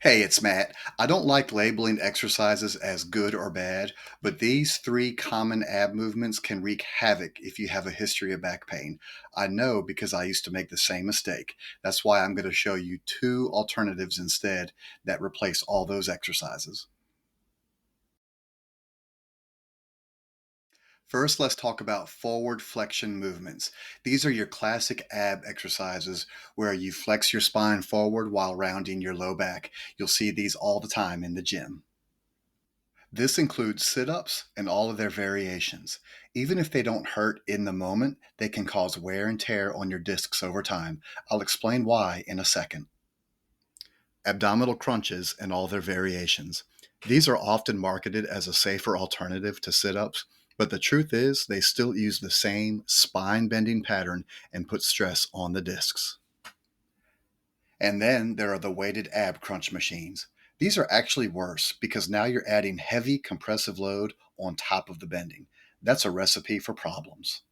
Hey, it's Matt. I don't like labeling exercises as good or bad, but these three common ab movements can wreak havoc if you have a history of back pain. I know because I used to make the same mistake. That's why I'm going to show you two alternatives instead that replace all those exercises. First, let's talk about forward flexion movements. These are your classic ab exercises where you flex your spine forward while rounding your low back. You'll see these all the time in the gym. This includes sit ups and all of their variations. Even if they don't hurt in the moment, they can cause wear and tear on your discs over time. I'll explain why in a second. Abdominal crunches and all their variations. These are often marketed as a safer alternative to sit ups, but the truth is they still use the same spine bending pattern and put stress on the discs. And then there are the weighted ab crunch machines. These are actually worse because now you're adding heavy compressive load on top of the bending. That's a recipe for problems.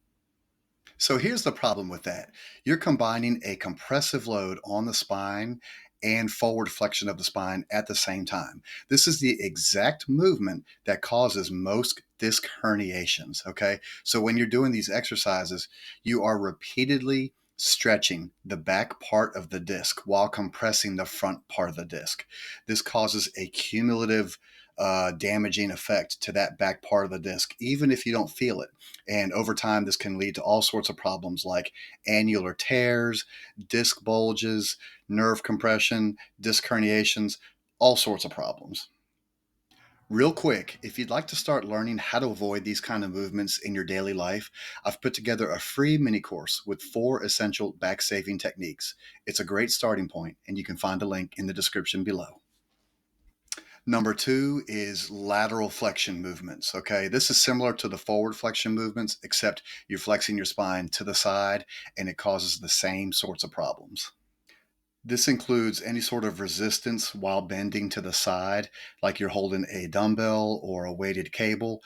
So here's the problem with that. You're combining a compressive load on the spine and forward flexion of the spine at the same time. This is the exact movement that causes most disc herniations. Okay. So when you're doing these exercises, you are repeatedly stretching the back part of the disc while compressing the front part of the disc. This causes a cumulative damaging effect to that back part of the disc, even if you don't feel it. And over time, this can lead to all sorts of problems like annular tears, disc bulges, nerve compression, disc herniations, all sorts of problems. Real quick, if you'd like to start learning how to avoid these kind of movements in your daily life, I've put together a free mini course with 4 essential back saving techniques. It's a great starting point, and you can find a link in the description below. Number two is lateral flexion movements. Okay, this is similar to the forward flexion movements, except you're flexing your spine to the side and it causes the same sorts of problems. This includes any sort of resistance while bending to the side, like you're holding a dumbbell or a weighted cable.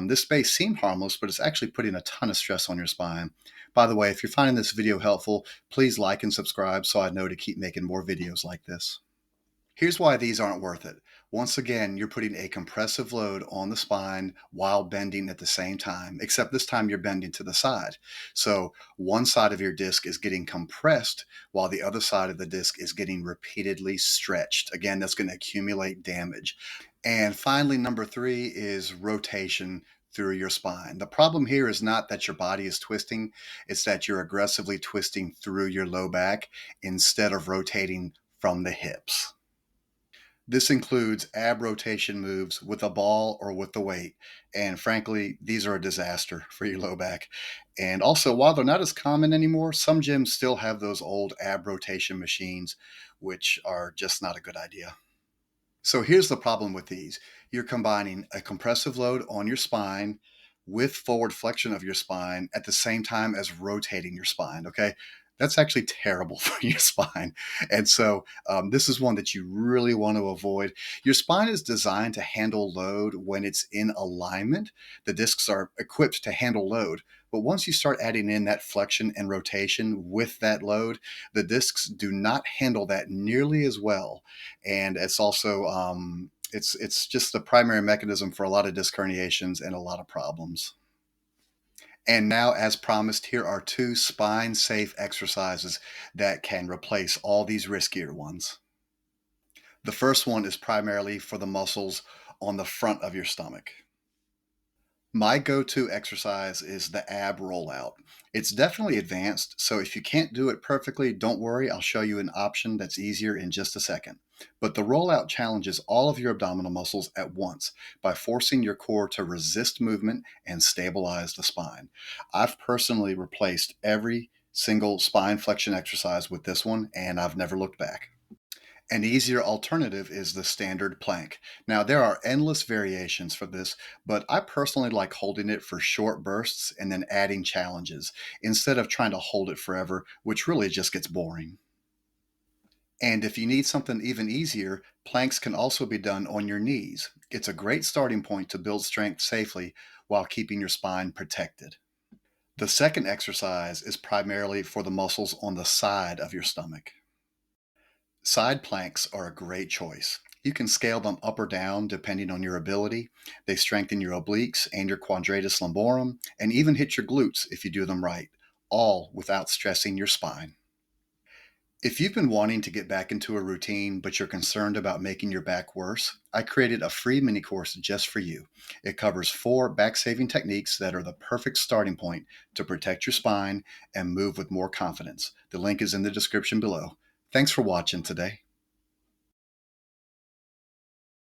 This may seem harmless, but it's actually putting a ton of stress on your spine. By the way, if you're finding this video helpful, please like and subscribe so I know to keep making more videos like this. Here's why these aren't worth it. Once again, you're putting a compressive load on the spine while bending at the same time, except this time you're bending to the side. So one side of your disc is getting compressed while the other side of the disc is getting repeatedly stretched. Again, that's going to accumulate damage. And finally, number three is rotation through your spine. The problem here is not that your body is twisting, it's that you're aggressively twisting through your low back instead of rotating from the hips. This includes ab rotation moves with a ball or with the weight. And frankly, these are a disaster for your low back. And also, while they're not as common anymore, some gyms still have those old ab rotation machines, which are just not a good idea. So here's the problem with these. You're combining a compressive load on your spine with forward flexion of your spine at the same time as rotating your spine. Okay. That's actually terrible for your spine. And so this is one that you really want to avoid. Your spine is designed to handle load when it's in alignment. The discs are equipped to handle load. But once you start adding in that flexion and rotation with that load, the discs do not handle that nearly as well, and it's also it's just the primary mechanism for a lot of disc herniations and a lot of problems. And now, as promised, here are two spine safe exercises that can replace all these riskier ones. The first one is primarily for the muscles on the front of your stomach. My go to exercise is the ab rollout. It's definitely advanced, so if you can't do it perfectly, don't worry. I'll show you an option that's easier in just a second. But the rollout challenges all of your abdominal muscles at once by forcing your core to resist movement and stabilize the spine. I've personally replaced every single spine flexion exercise with this one, and I've never looked back. An easier alternative is the standard plank. Now, there are endless variations for this, but I personally like holding it for short bursts and then adding challenges instead of trying to hold it forever, which really just gets boring. And if you need something even easier, planks can also be done on your knees. It's a great starting point to build strength safely while keeping your spine protected. The second exercise is primarily for the muscles on the side of your stomach. Side planks are a great choice. You can scale them up or down depending on your ability. They strengthen your obliques and your quadratus lumborum, and even hit your glutes if you do them right, all without stressing your spine. If you've been wanting to get back into a routine, but you're concerned about making your back worse, I created a free mini course just for you. It covers 4 back saving techniques that are the perfect starting point to protect your spine and move with more confidence. The link is in the description below. Thanks for watching today.